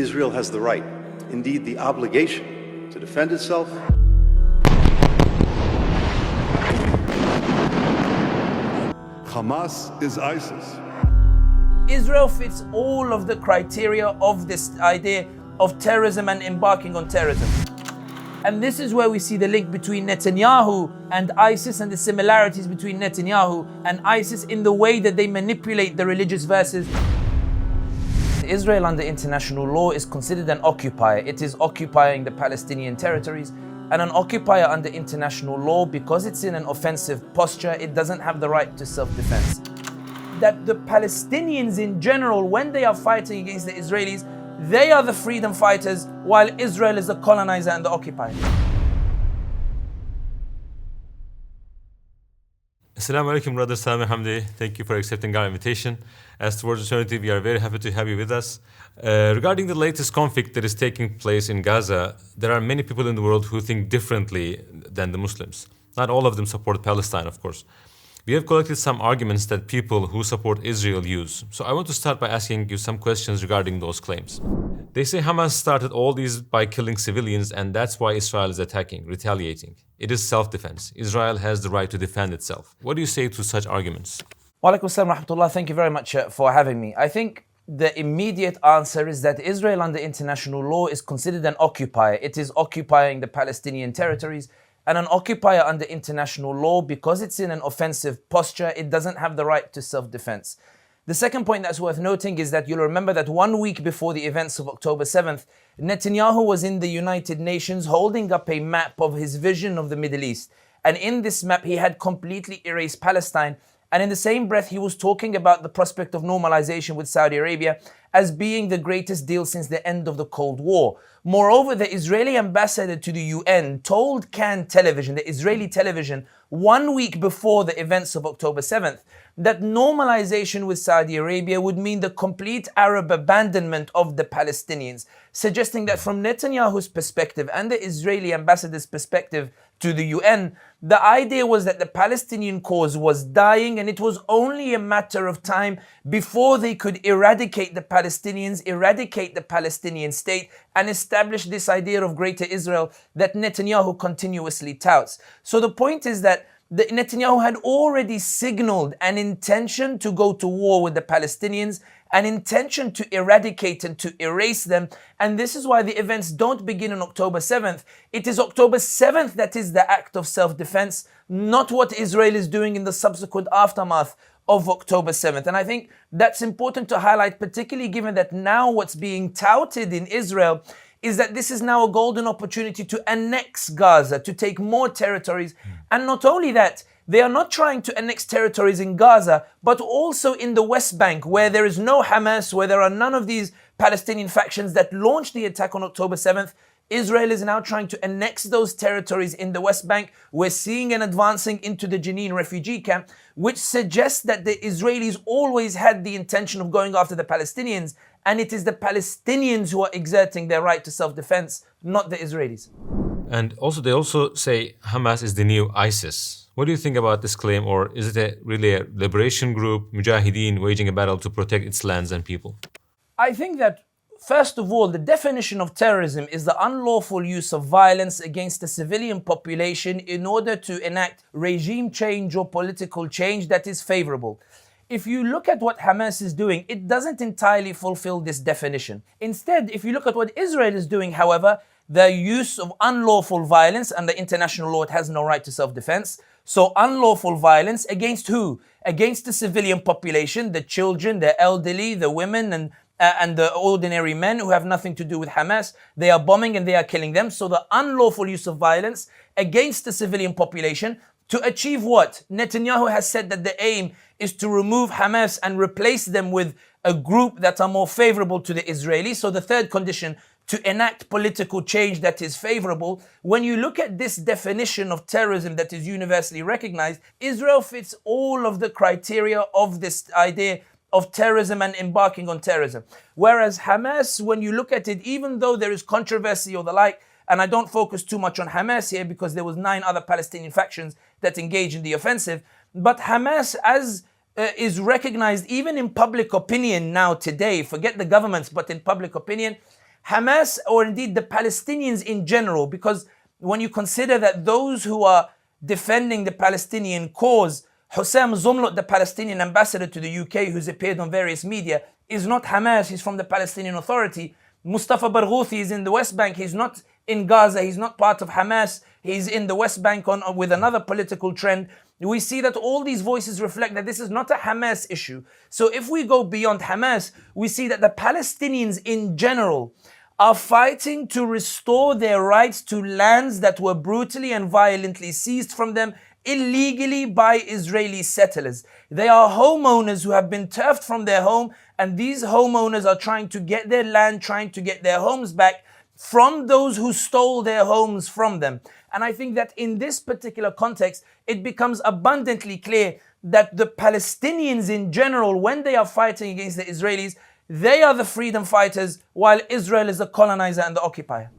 Israel has the right, indeed the obligation, to defend itself. Hamas is ISIS. Israel fits all of the criteria of this idea of terrorism and embarking on terrorism. And this is where we see the link between Netanyahu and ISIS and the similarities between Netanyahu and ISIS in the way that they manipulate the religious verses. Israel under international law is considered an occupier. It is occupying the Palestinian territories. And an occupier under international law, because it's in an offensive posture, it doesn't have the right to self-defense. That the Palestinians in general, when they are fighting against the Israelis, they are the freedom fighters, while Israel is the colonizer and the occupier. Assalamu alaikum, brother Sami, Hamdi. Thank you for accepting our invitation. As towards eternity, we are very happy to have you with us. Regarding the latest conflict that is taking place in Gaza, there are many people in the world who think differently than the Muslims. Not all of them support Palestine, of course. We have collected some arguments that people who support Israel use. So I want to start by asking you some questions regarding those claims. They say Hamas started all these by killing civilians, and that's why Israel is attacking, retaliating. It is self-defense. Israel has the right to defend itself. What do you say to such arguments? Walaikum salam wa rahmatullah. Thank you very much for having me. I think the immediate answer is that Israel under international law is considered an occupier. It is occupying the Palestinian territories. And an occupier under international law, because it's in an offensive posture, it doesn't have the right to self-defense. The second point that's worth noting is that you'll remember that 1 week before the events of October 7th, Netanyahu was in the United Nations holding up a map of his vision of the Middle East. And in this map, he had completely erased Palestine. And in the same breath, he was talking about the prospect of normalization with Saudi Arabia as being the greatest deal since the end of the Cold War. Moreover, the Israeli ambassador to the UN told Can television, the Israeli television, 1 week before the events of October 7th, that normalization with Saudi Arabia would mean the complete Arab abandonment of the Palestinians, suggesting that from Netanyahu's perspective and the Israeli ambassador's perspective to the UN, the idea was that the Palestinian cause was dying and it was only a matter of time before they could eradicate the Palestinians, eradicate the Palestinian state, and establish this idea of greater Israel that Netanyahu continuously touts. So the point is that Netanyahu had already signaled an intention to go to war with the Palestinians, an intention to eradicate and to erase them. And this is why the events don't begin on October 7th. It is October 7th that is the act of self-defense, not what Israel is doing in the subsequent aftermath of October 7th. And I think that's important to highlight, particularly given that now what's being touted in Israel is that this is now a golden opportunity to annex Gaza, to take more territories. And not only that, they are not trying to annex territories in Gaza, but also in the West Bank, where there is no Hamas, where there are none of these Palestinian factions that launched the attack on October 7th. Israel is now trying to annex those territories in the West Bank. We're seeing and advancing into the Jenin refugee camp, which suggests that the Israelis always had the intention of going after the Palestinians, and it is the Palestinians who are exerting their right to self-defense, not the Israelis. And also, they also say Hamas is the new ISIS. What do you think about this claim, or is it really a liberation group, Mujahideen, waging a battle to protect its lands and people? I think that, first of all, the definition of terrorism is the unlawful use of violence against the civilian population in order to enact regime change or political change that is favorable. If you look at what Hamas is doing, it doesn't entirely fulfill this definition. Instead, if you look at what Israel is doing, however, the use of unlawful violence, under international law, it has no right to self-defense. So unlawful violence against who? Against the civilian population, the children, the elderly, the women, and the ordinary men who have nothing to do with Hamas. They are bombing and they are killing them. So the unlawful use of violence against the civilian population to achieve what? Netanyahu has said that the aim is to remove Hamas and replace them with a group that are more favorable to the Israelis. So the third condition, to enact political change that is favorable. When you look at this definition of terrorism that is universally recognized, Israel fits all of the criteria of this idea of terrorism and embarking on terrorism. Whereas Hamas, when you look at it, even though there is controversy or the like, and I don't focus too much on Hamas here because there was 9 other Palestinian factions that engaged in the offensive, but Hamas as is recognized even in public opinion now today, forget the governments, but in public opinion, Hamas, or indeed the Palestinians in general, because when you consider that those who are defending the Palestinian cause, Hussam Zomlot, the Palestinian ambassador to the UK, who's appeared on various media, is not Hamas, he's from the Palestinian Authority. Mustafa Barghouthi is in the West Bank, he's not in Gaza, he's not part of Hamas, he's in the West Bank with another political trend. We see that all these voices reflect that this is not a Hamas issue. So if we go beyond Hamas, we see that the Palestinians in general are fighting to restore their rights to lands that were brutally and violently seized from them illegally by Israeli settlers. They are homeowners who have been turfed from their home, and these homeowners are trying to get their land, trying to get their homes back from those who stole their homes from them. And I think that in this particular context, it becomes abundantly clear that the Palestinians in general, when they are fighting against the Israelis, they are the freedom fighters, while Israel is the colonizer and the occupier.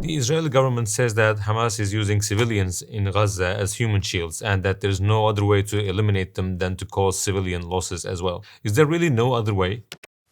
The Israeli government says that Hamas is using civilians in Gaza as human shields and that there's no other way to eliminate them than to cause civilian losses as well. Is there really no other way?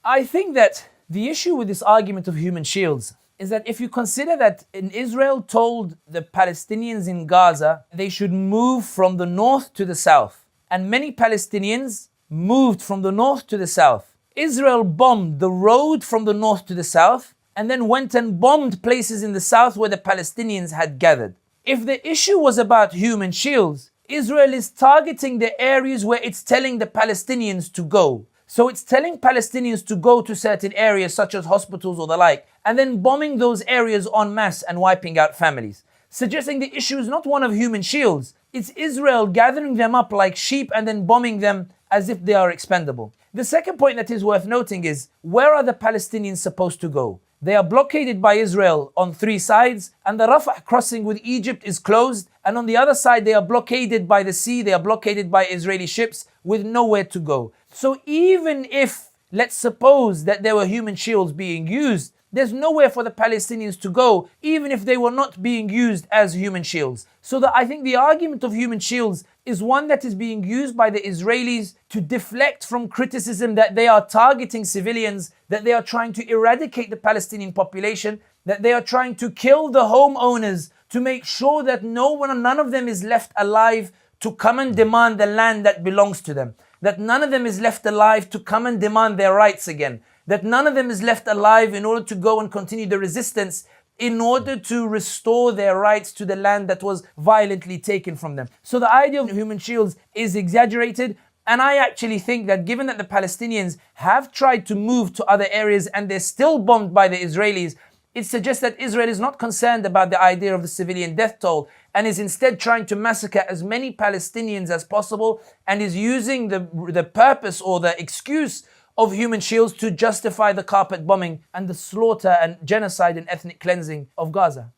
I think that the issue with this argument of human shields is that if you consider that Israel told the Palestinians in Gaza they should move from the north to the south, and many Palestinians moved from the north to the south. Israel bombed the road from the north to the south and then went and bombed places in the south where the Palestinians had gathered. If the issue was about human shields, Israel is targeting the areas where it's telling the Palestinians to go. So it's telling Palestinians to go to certain areas such as hospitals or the like, and then bombing those areas en masse and wiping out families. Suggesting the issue is not one of human shields, it's Israel gathering them up like sheep and then bombing them as if they are expendable. The second point that is worth noting is, where are the Palestinians supposed to go? They are blockaded by Israel on three sides, and the Rafah crossing with Egypt is closed, and on the other side they are blockaded by the sea, they are blockaded by Israeli ships with nowhere to go. So even if, let's suppose that there were human shields being used, there's nowhere for the Palestinians to go, even if they were not being used as human shields. So I think the argument of human shields is one that is being used by the Israelis to deflect from criticism that they are targeting civilians, that they are trying to eradicate the Palestinian population, that they are trying to kill the homeowners to make sure that none of them is left alive to come and demand the land that belongs to them, that none of them is left alive to come and demand their rights again, that none of them is left alive in order to go and continue the resistance in order to restore their rights to the land that was violently taken from them. So the idea of human shields is exaggerated, and I actually think that given that the Palestinians have tried to move to other areas and they're still bombed by the Israelis, it suggests that Israel is not concerned about the idea of the civilian death toll and is instead trying to massacre as many Palestinians as possible and is using the purpose or the excuse of human shields to justify the carpet bombing and the slaughter and genocide and ethnic cleansing of Gaza.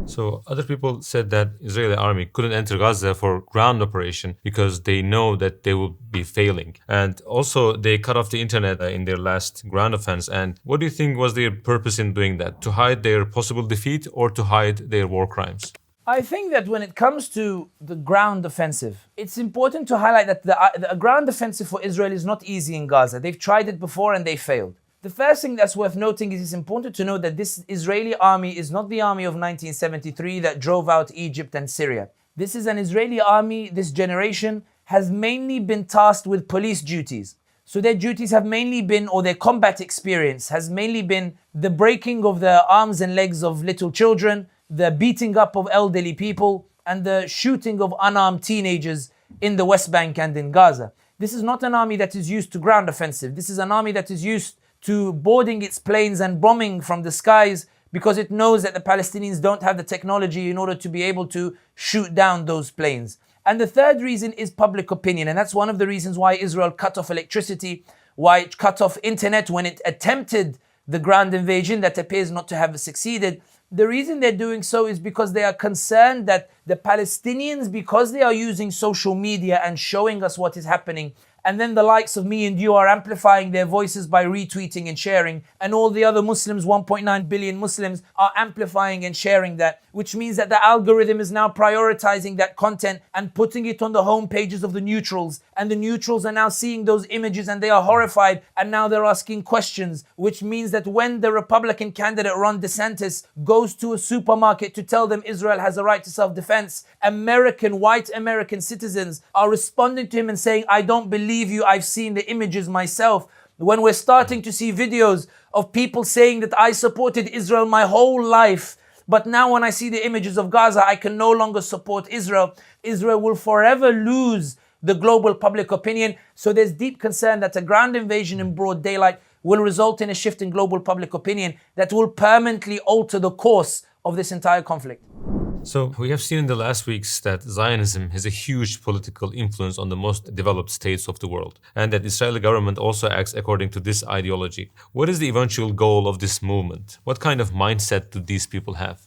So other people said that Israeli army couldn't enter Gaza for ground operation because they know that they will be failing. And also they cut off the internet in their last ground offense. And what do you think was their purpose in doing that? To hide their possible defeat or to hide their war crimes? I think that when it comes to the ground offensive, it's important to highlight that the ground offensive for Israel is not easy in Gaza. They've tried it before and they failed. The first thing that's worth noting is it's important to know that this Israeli army is not the army of 1973 that drove out Egypt and Syria. This is an Israeli army, this generation, has mainly been tasked with police duties. So their duties have mainly been, or their combat experience has mainly been the breaking of the arms and legs of little children, the beating up of elderly people, and the shooting of unarmed teenagers in the West Bank and in Gaza. This is not an army that is used to ground offensive. This is an army that is used to boarding its planes and bombing from the skies because it knows that the Palestinians don't have the technology in order to be able to shoot down those planes. And the third reason is public opinion, and that's one of the reasons why Israel cut off electricity, why it cut off internet when it attempted the ground invasion that appears not to have succeeded. The reason they're doing so is because they are concerned that the Palestinians, because they are using social media and showing us what is happening and then the likes of me and you are amplifying their voices by retweeting and sharing, and all the other Muslims, 1.9 billion Muslims, are amplifying and sharing that, which means that the algorithm is now prioritizing that content and putting it on the home pages of the neutrals, and the neutrals are now seeing those images and they are horrified, and now they're asking questions, which means that when the Republican candidate Ron DeSantis goes to a supermarket to tell them Israel has a right to self-defense, white American citizens are responding to him and saying, I don't believe you, I've seen the images myself. When we're starting to see videos of people saying that I supported Israel my whole life, but now when I see the images of Gaza, I can no longer support Israel. Israel will forever lose the global public opinion. So there's deep concern that a ground invasion in broad daylight will result in a shift in global public opinion that will permanently alter the course of this entire conflict. So we have seen in the last weeks that Zionism has a huge political influence on the most developed states of the world, and that the Israeli government also acts according to this ideology. What is the eventual goal of this movement? What kind of mindset do these people have?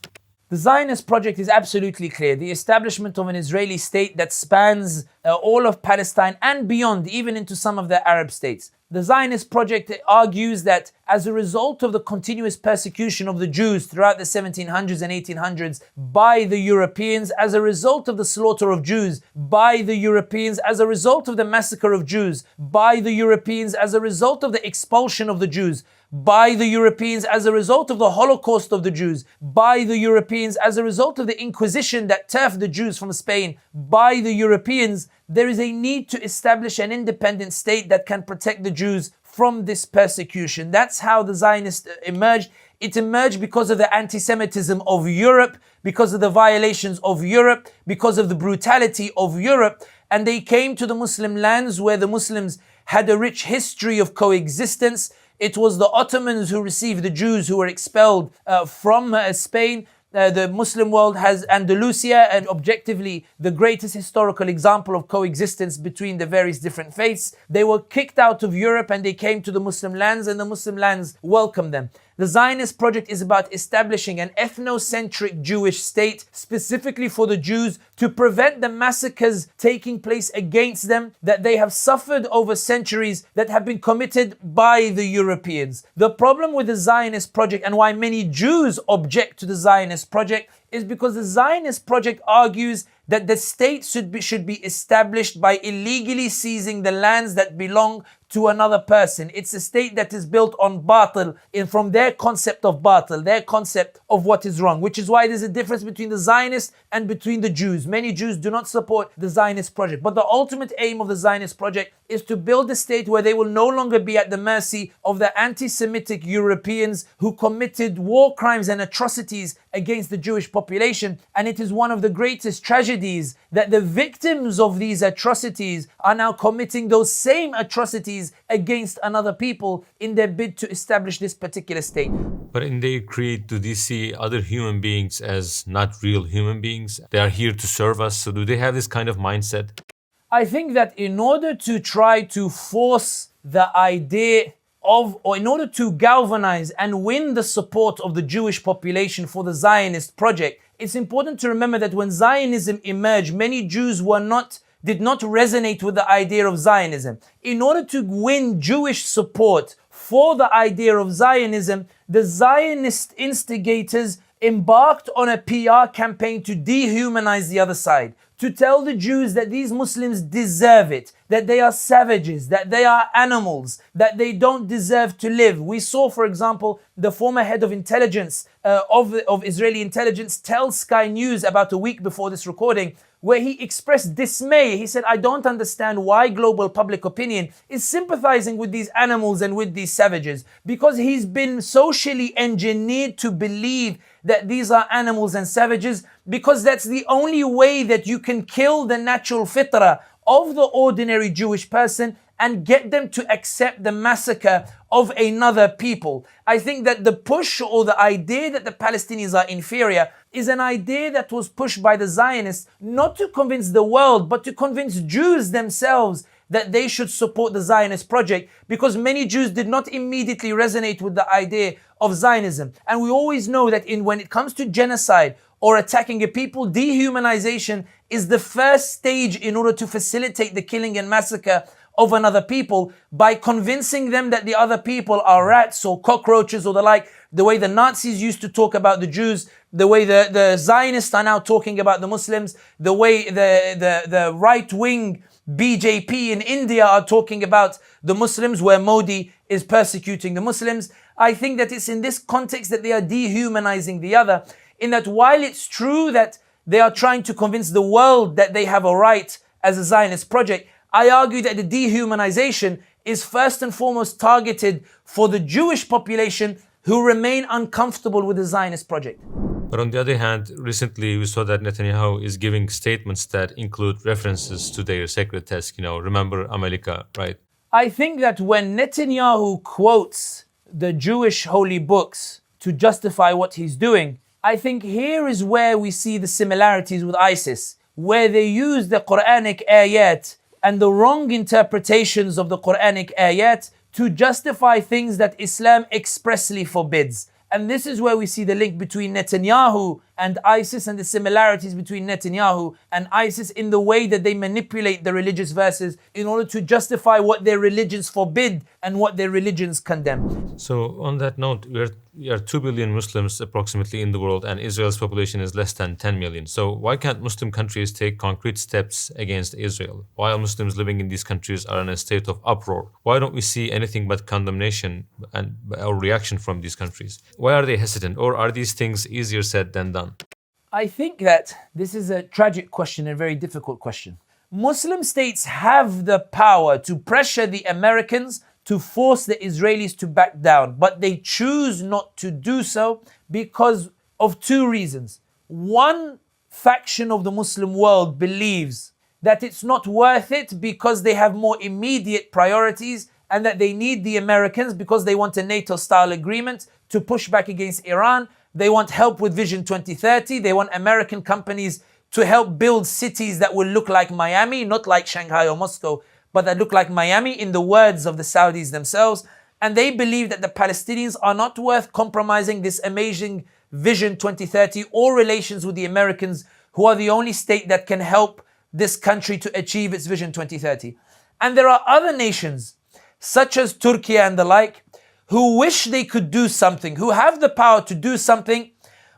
The Zionist Project is absolutely clear. The establishment of an Israeli state that spans all of Palestine and beyond, even into some of the Arab states. The Zionist Project argues that as a result of the continuous persecution of the Jews throughout the 1700s and 1800s by the Europeans, as a result of the slaughter of Jews by the Europeans, as a result of the massacre of Jews by the Europeans, as a result of the expulsion of the Jews by the Europeans, as a result of the Holocaust of the Jews by the Europeans, as a result of the Inquisition that turfed the Jews from Spain by the Europeans, there is a need to establish an independent state that can protect the Jews from this persecution. That's how the Zionists emerged. It emerged because of the anti-Semitism of Europe, because of the violations of Europe, because of the brutality of Europe. And they came to the Muslim lands where the Muslims had a rich history of coexistence. It was the Ottomans who received the Jews who were expelled from Spain. The Muslim world has Andalusia, and objectively the greatest historical example of coexistence between the various different faiths. They were kicked out of Europe and they came to the Muslim lands, and the Muslim lands welcomed them. The Zionist Project is about establishing an ethnocentric Jewish state specifically for the Jews to prevent the massacres taking place against them that they have suffered over centuries that have been committed by the Europeans. The problem with the Zionist Project and why many Jews object to the Zionist Project is because the Zionist Project argues that the state should be established by illegally seizing the lands that belong to another person. It's a state that is built on batil, and from their concept of batil, their concept of what is wrong, which is why there's a difference between the Zionists and between the Jews. Many Jews do not support the Zionist Project, but the ultimate aim of the Zionist Project is to build a state where they will no longer be at the mercy of the anti-Semitic Europeans who committed war crimes and atrocities against the Jewish population. And it is one of the greatest tragedies that the victims of these atrocities are now committing those same atrocities against another people in their bid to establish this particular state. But in their creed, do they see other human beings as not real human beings? They are here to serve us. So do they have this kind of mindset? I think that in order to try to force the idea of, or in order to galvanize and win the support of the Jewish population for the Zionist project, it's important to remember that when Zionism emerged, many Jews did not resonate with the idea of Zionism. In order to win Jewish support for the idea of Zionism, the Zionist instigators embarked on a PR campaign to dehumanize the other side, to tell the Jews that these Muslims deserve it, that they are savages, that they are animals, that they don't deserve to live. We saw, for example, the former head of intelligence of Israeli intelligence tell Sky News about a week before this recording, where he expressed dismay. He said, I don't understand why global public opinion is sympathizing with these animals and with these savages, because he's been socially engineered to believe that these are animals and savages, because that's the only way that you can kill the natural fitrah of the ordinary Jewish person and get them to accept the massacre of another people. I think that the push or the idea that the Palestinians are inferior is an idea that was pushed by the Zionists not to convince the world, but to convince Jews themselves that they should support the Zionist project, because many Jews did not immediately resonate with the idea of Zionism. And we always know that when it comes to genocide or attacking a people, dehumanization is the first stage in order to facilitate the killing and massacre of another people by convincing them that the other people are rats or cockroaches or the like, the way the Nazis used to talk about the Jews, the way the Zionists are now talking about the Muslims, the way the right-wing BJP in India are talking about the Muslims, where Modi is persecuting the Muslims. I think that it's in this context that they are dehumanizing the other, in that while it's true that they are trying to convince the world that they have a right as a Zionist project, I argue that the dehumanization is first and foremost targeted for the Jewish population who remain uncomfortable with the Zionist project. But on the other hand, recently we saw that Netanyahu is giving statements that include references to their sacred text, remember America, right? I think that when Netanyahu quotes the Jewish holy books to justify what he's doing, I think here is where we see the similarities with ISIS, where they use the Quranic ayat and the wrong interpretations of the Quranic ayat to justify things that Islam expressly forbids. And this is where we see the link between Netanyahu and ISIS and the similarities between Netanyahu and ISIS in the way that they manipulate the religious verses in order to justify what their religions forbid and what their religions condemn. So on that note, we are 2 billion Muslims approximately in the world, and Israel's population is less than 10 million. So why can't Muslim countries take concrete steps against Israel? While Muslims living in these countries are in a state of uproar, why don't we see anything but condemnation or reaction from these countries? Why are they hesitant, or are these things easier said than done? I think that this is a tragic question, a very difficult question. Muslim states have the power to pressure the Americans to force the Israelis to back down, but they choose not to do so because of two reasons. One faction of the Muslim world believes that it's not worth it because they have more immediate priorities and that they need the Americans because they want a NATO-style agreement to push back against Iran. They want help with Vision 2030. They want American companies to help build cities that will look like Miami, not like Shanghai or Moscow, but that look like Miami in the words of the Saudis themselves. And they believe that the Palestinians are not worth compromising this amazing Vision 2030 or relations with the Americans, who are the only state that can help this country to achieve its Vision 2030. And there are other nations, such as Turkey and the like, who wish they could do something, who have the power to do something,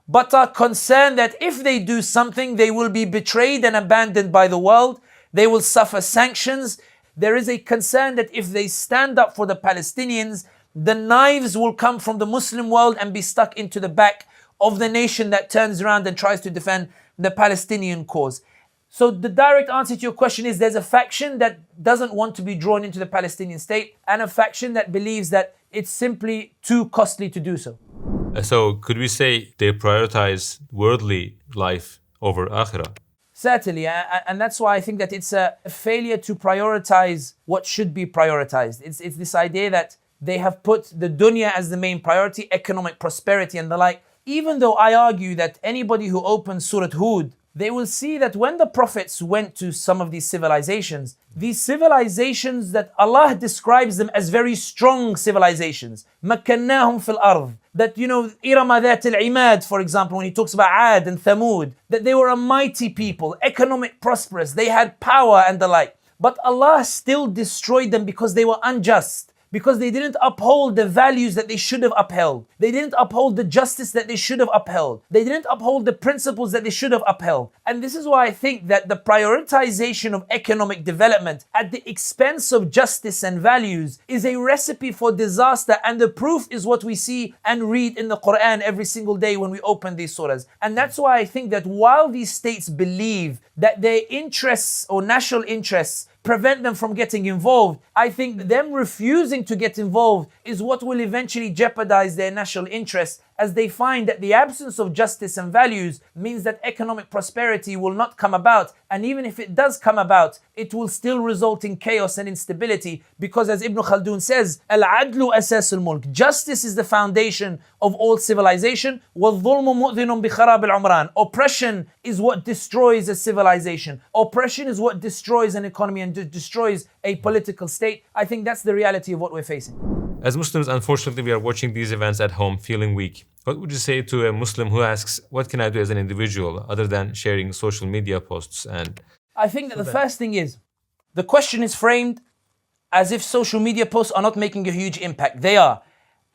but are concerned that if they do something, they will be betrayed and abandoned by the world. They will suffer sanctions. There is a concern that if they stand up for the Palestinians, the knives will come from the Muslim world and be stuck into the back of the nation that turns around and tries to defend the Palestinian cause. So the direct answer to your question is there's a faction that doesn't want to be drawn into the Palestinian state and a faction that believes that it's simply too costly to do so. So could we say they prioritize worldly life over akhirah? Certainly, and that's why I think that it's a failure to prioritize what should be prioritized. It's this idea that they have put the dunya as the main priority, economic prosperity and the like. Even though I argue that anybody who opens Surah Hud, they will see that when the prophets went to some of these civilizations that Allah describes them as very strong civilizations, مَكَّنَّاهُمْ فِي الْأَرْضِ, that, إِرَمَ ذَاتِ الْعِمَادِ, for example, when he talks about Ad and Thamud, that they were a mighty people, economic, prosperous, they had power and the like. But Allah still destroyed them because they were unjust, because they didn't uphold the values that they should have upheld. They didn't uphold the justice that they should have upheld. They didn't uphold the principles that they should have upheld. And this is why I think that the prioritization of economic development at the expense of justice and values is a recipe for disaster, and the proof is what we see and read in the Quran every single day when we open these surahs. And that's why I think that while these states believe that their interests or national interests prevent them from getting involved, I think them refusing to get involved is what will eventually jeopardize their national interests, as they find that the absence of justice and values means that economic prosperity will not come about. And even if it does come about, it will still result in chaos and instability, because as Ibn Khaldun says, Al-adlu asas al-mulk, justice is the foundation of all civilization. وَالظُّلْمُ مُؤْذِنٌ بِخَرَابِ الْعُمْرَانِ, oppression is what destroys a civilization. Oppression is what destroys an economy and destroys a political state. I think that's the reality of what we're facing. As Muslims, unfortunately, we are watching these events at home feeling weak. What would you say to a Muslim who asks, what can I do as an individual other than sharing social media posts? And I think that the first thing is, the question is framed as if social media posts are not making a huge impact. They are.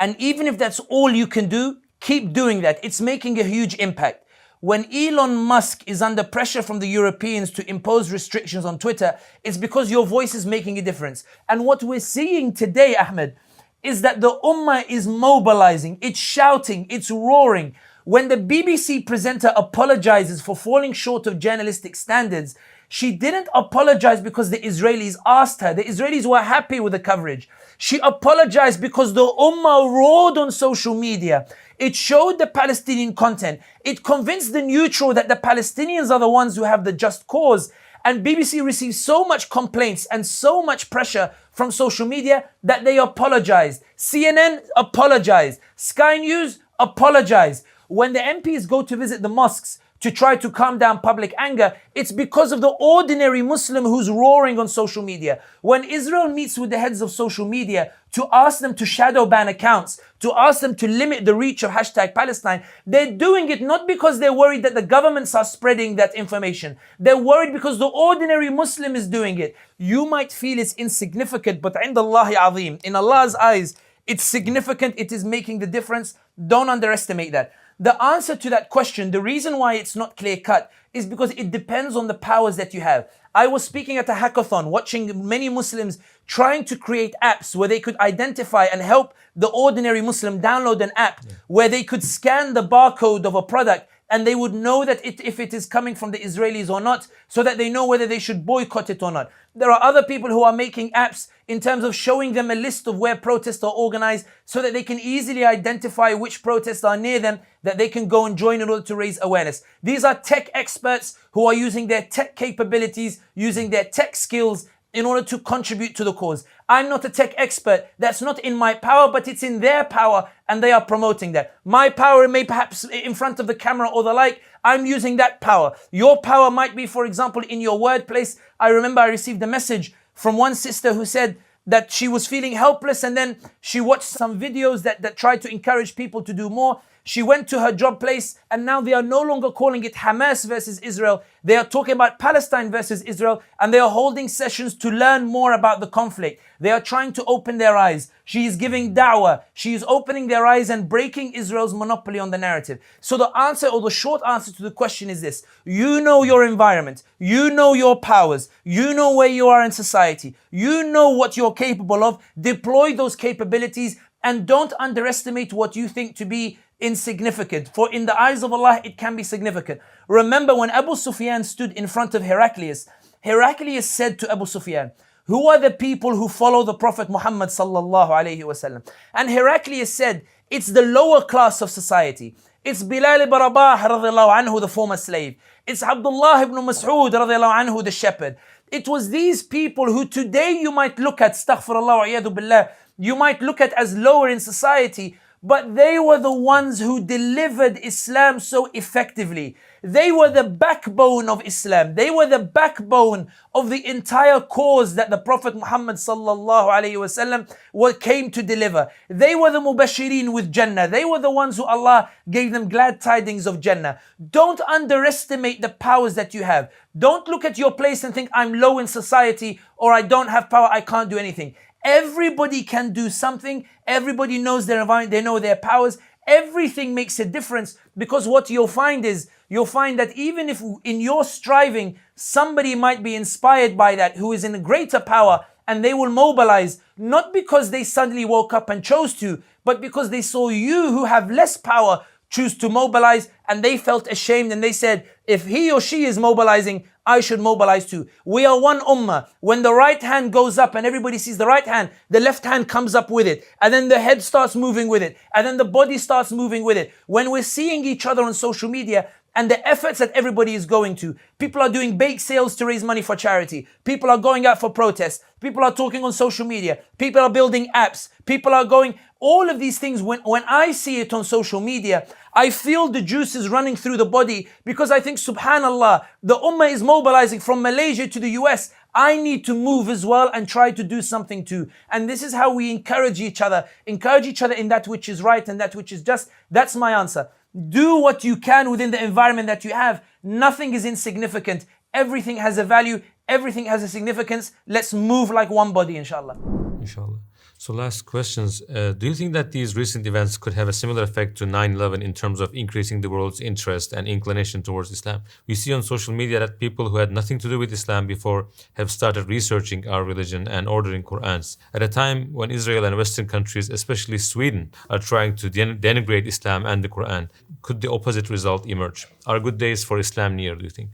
And even if that's all you can do, keep doing that. It's making a huge impact. When Elon Musk is under pressure from the Europeans to impose restrictions on Twitter, it's because your voice is making a difference. And what we're seeing today, Ahmed, is that the Ummah is mobilizing, it's shouting, it's roaring. When the BBC presenter apologizes for falling short of journalistic standards, she didn't apologize because the Israelis asked her. The Israelis were happy with the coverage. She apologized because the Ummah roared on social media. It showed the Palestinian content. It convinced the neutral that the Palestinians are the ones who have the just cause. And BBC received so much complaints and so much pressure from social media that they apologized. CNN apologized. Sky News apologized. When the MPs go to visit the mosques to try to calm down public anger, it's because of the ordinary Muslim who's roaring on social media. When Israel meets with the heads of social media to ask them to shadow ban accounts, to ask them to limit the reach of #Palestine, they're doing it not because they're worried that the governments are spreading that information. They're worried because the ordinary Muslim is doing it. You might feel it's insignificant, but عند الله عظيم. In Allah's eyes, it's significant. It is making the difference. Don't underestimate that. The answer to that question, the reason why it's not clear-cut, is because it depends on the powers that you have. I was speaking at a hackathon, watching many Muslims trying to create apps where they could identify and help the ordinary Muslim download an app where they could scan the barcode of a product and they would know that if it is coming from the Israelis or not, so that they know whether they should boycott it or not. There are other people who are making apps in terms of showing them a list of where protests are organized so that they can easily identify which protests are near them, that they can go and join in order to raise awareness. These are tech experts who are using their tech capabilities, using their tech skills in order to contribute to the cause. I'm not a tech expert. That's not in my power, but it's in their power and they are promoting that. My power may perhaps in front of the camera or the like, I'm using that power. Your power might be, for example, in your workplace. I remember I received a message from one sister who said that she was feeling helpless and then she watched some videos that tried to encourage people to do more. She went to her job place and now they are no longer calling it Hamas versus Israel. They are talking about Palestine versus Israel and they are holding sessions to learn more about the conflict. They are trying to open their eyes. She is giving da'wah. She is opening their eyes and breaking Israel's monopoly on the narrative. So the answer, or the short answer to the question is this. You know your environment. You know your powers. You know where you are in society. You know what you're capable of. Deploy those capabilities and don't underestimate what you think to be insignificant. For in the eyes of Allah, it can be significant. Remember when Abu Sufyan stood in front of Heraclius, Heraclius said to Abu Sufyan, who are the people who follow the Prophet Muhammad sallallahu alayhi wasallam? And Heraclius said, it's the lower class of society. It's Bilal ibn Rabah radiallahu anhu, the former slave. It's Abdullah ibn Mas'ud radiallahu anhu, the shepherd. It was these people who today you might look at, astaghfirullah wa iyadu billah, you might look at as lower in society, but they were the ones who delivered Islam so effectively. They were the backbone of Islam. They were the backbone of the entire cause that the Prophet Muhammad sallallahu alayhi wasallam came to deliver. They were the mubashirin with Jannah. They were the ones who Allah gave them glad tidings of Jannah. Don't underestimate the powers that you have. Don't look at your place and think, I'm low in society or I don't have power, I can't do anything. Everybody can do something. Everybody knows their environment. They know their powers. Everything makes a difference, because what you'll find that even if in your striving, somebody might be inspired by that who is in a greater power, and they will mobilize, not because they suddenly woke up and chose to, but because they saw you who have less power choose to mobilize, and they felt ashamed and they said, if he or she is mobilizing, I should mobilize too. We are one ummah. When the right hand goes up and everybody sees the right hand, the left hand comes up with it. And then the head starts moving with it. And then the body starts moving with it. When we're seeing each other on social media and the efforts that everybody is going to, people are doing bake sales to raise money for charity. People are going out for protests. People are talking on social media. People are building apps. People are going, all of these things, when I see it on social media, I feel the juices running through the body, because I think, subhanallah, the ummah is mobilizing from Malaysia to the US. I need to move as well and try to do something too. And this is how we encourage each other in that which is right and that which is just. That's my answer. Do what you can within the environment that you have. Nothing is insignificant. Everything has a value. Everything has a significance. Let's move like one body, inshallah. Inshallah. So last questions. Do you think that these recent events could have a similar effect to 9/11 in terms of increasing the world's interest and inclination towards Islam? We see on social media that people who had nothing to do with Islam before have started researching our religion and ordering Qur'ans. At a time when Israel and Western countries, especially Sweden, are trying to denigrate Islam and the Qur'an, could the opposite result emerge? Are good days for Islam near, do you think?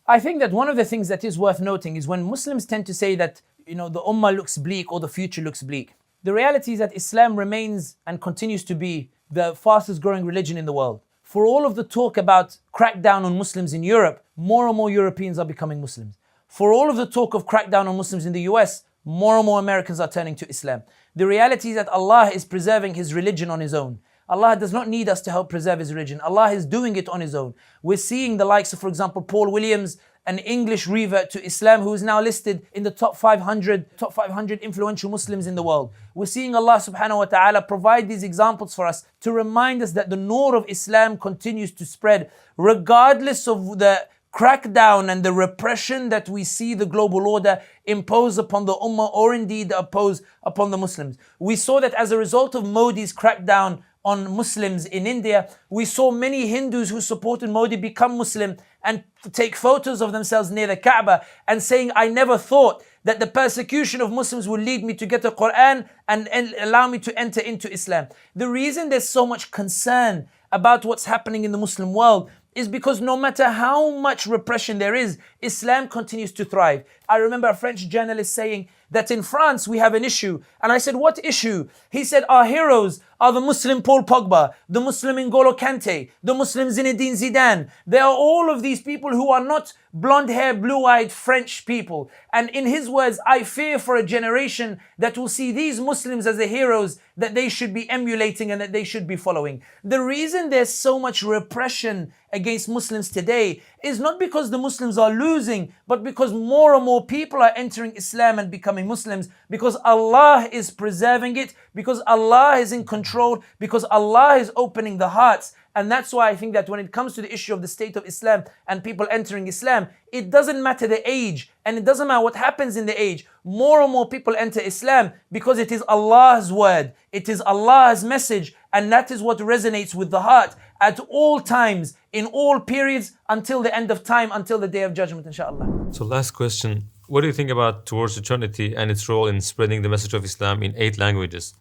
I think that one of the things that is worth noting is when Muslims tend to say that, the ummah looks bleak or the future looks bleak. The reality is that Islam remains and continues to be the fastest growing religion in the world. For all of the talk about crackdown on Muslims in Europe, more and more Europeans are becoming Muslims. For all of the talk of crackdown on Muslims in the US, more and more Americans are turning to Islam. The reality is that Allah is preserving His religion on His own. Allah does not need us to help preserve His religion. Allah is doing it on His own. We're seeing the likes of, for example, Paul Williams, an English revert to Islam who is now listed in the top 500 influential Muslims in the world. We're seeing Allah subhanahu wa ta'ala provide these examples for us to remind us that the noor of Islam continues to spread regardless of the crackdown and the repression that we see the global order impose upon the ummah or indeed impose upon the Muslims. We saw that as a result of Modi's crackdown on Muslims in India, we saw many Hindus who supported Modi become Muslim and take photos of themselves near the Kaaba and saying, I never thought that the persecution of Muslims would lead me to get the Quran and allow me to enter into Islam. The reason there's so much concern about what's happening in the Muslim world is because no matter how much repression there is, Islam continues to thrive. I remember a French journalist saying that in France we have an issue. And I said, what issue? He said, our heroes are the Muslim Paul Pogba, the Muslim N'Golo Kante, the Muslim Zinedine Zidane. They are all of these people who are not blonde-haired, blue-eyed French people. And in his words, I fear for a generation that will see these Muslims as the heroes that they should be emulating and that they should be following. The reason there's so much repression against Muslims today is not because the Muslims are losing, but because more and more people are entering Islam and becoming Muslims, because Allah is preserving it, because Allah is in control, because Allah is opening the hearts. And that's why I think that when it comes to the issue of the state of Islam and people entering Islam, it doesn't matter the age and it doesn't matter what happens in the age. More and more people enter Islam because it is Allah's word, it is Allah's message, and that is what resonates with the heart at all times, in all periods, until the end of time, until the day of judgment, inshallah. So last question, what do you think about Towards Eternity and its role in spreading the message of Islam in 8 languages?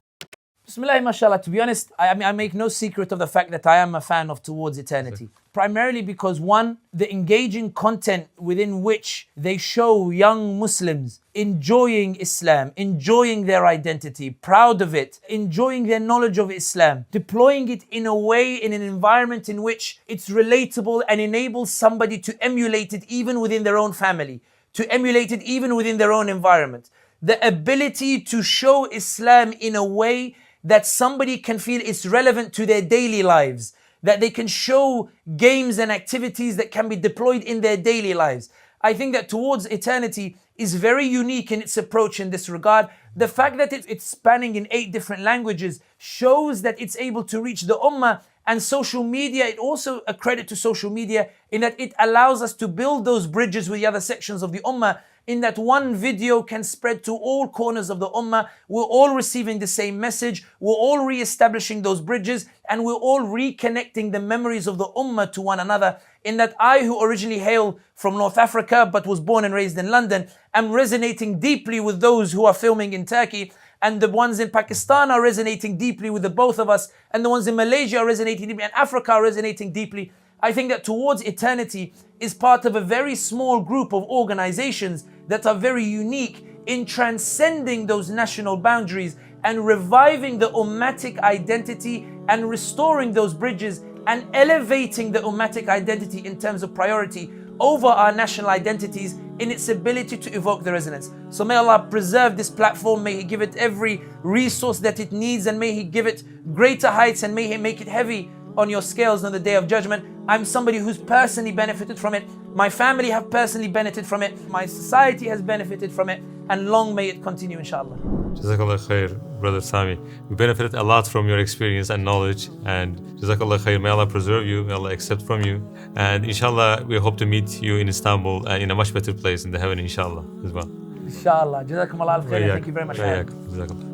Bismillah, mashallah. To be honest, I make no secret of the fact that I am a fan of Towards Eternity. Primarily because one, the engaging content within which they show young Muslims enjoying Islam, enjoying their identity, proud of it, enjoying their knowledge of Islam, deploying it in a way, in an environment in which it's relatable and enables somebody to emulate it even within their own family, to emulate it even within their own environment. The ability to show Islam in a way that somebody can feel it's relevant to their daily lives, that they can show games and activities that can be deployed in their daily lives. I think that Towards Eternity is very unique in its approach in this regard. The fact that it's spanning in 8 different languages shows that it's able to reach the ummah. And social media, it also a credit to social media in that it allows us to build those bridges with the other sections of the ummah, in that one video can spread to all corners of the ummah. We're all receiving the same message, we're all re-establishing those bridges, and we're all reconnecting the memories of the ummah to one another. In that I, who originally hail from North Africa but was born and raised in London, am resonating deeply with those who are filming in Turkey, and the ones in Pakistan are resonating deeply with the both of us, and the ones in Malaysia are resonating deeply, and Africa are resonating deeply. I think that Towards Eternity is part of a very small group of organizations that are very unique in transcending those national boundaries and reviving the ummatic identity and restoring those bridges and elevating the ummatic identity in terms of priority over our national identities in its ability to evoke the resonance. So may Allah preserve this platform, may He give it every resource that it needs, and may He give it greater heights, and may He make it heavy on your scales on the day of judgment. I'm somebody who's personally benefited from it. My family have personally benefited from it. My society has benefited from it. and long may it continue, inshallah. Jazakallah khair, brother Sami. We benefited a lot from your experience and knowledge, and Jazakallah khair. May Allah preserve you, may Allah accept from you, and inshallah we hope to meet you in Istanbul and in a much better place in the heaven, inshallah, as well. Inshallah. Jazakum Allah al khair. Thank you very much. Jazakallah.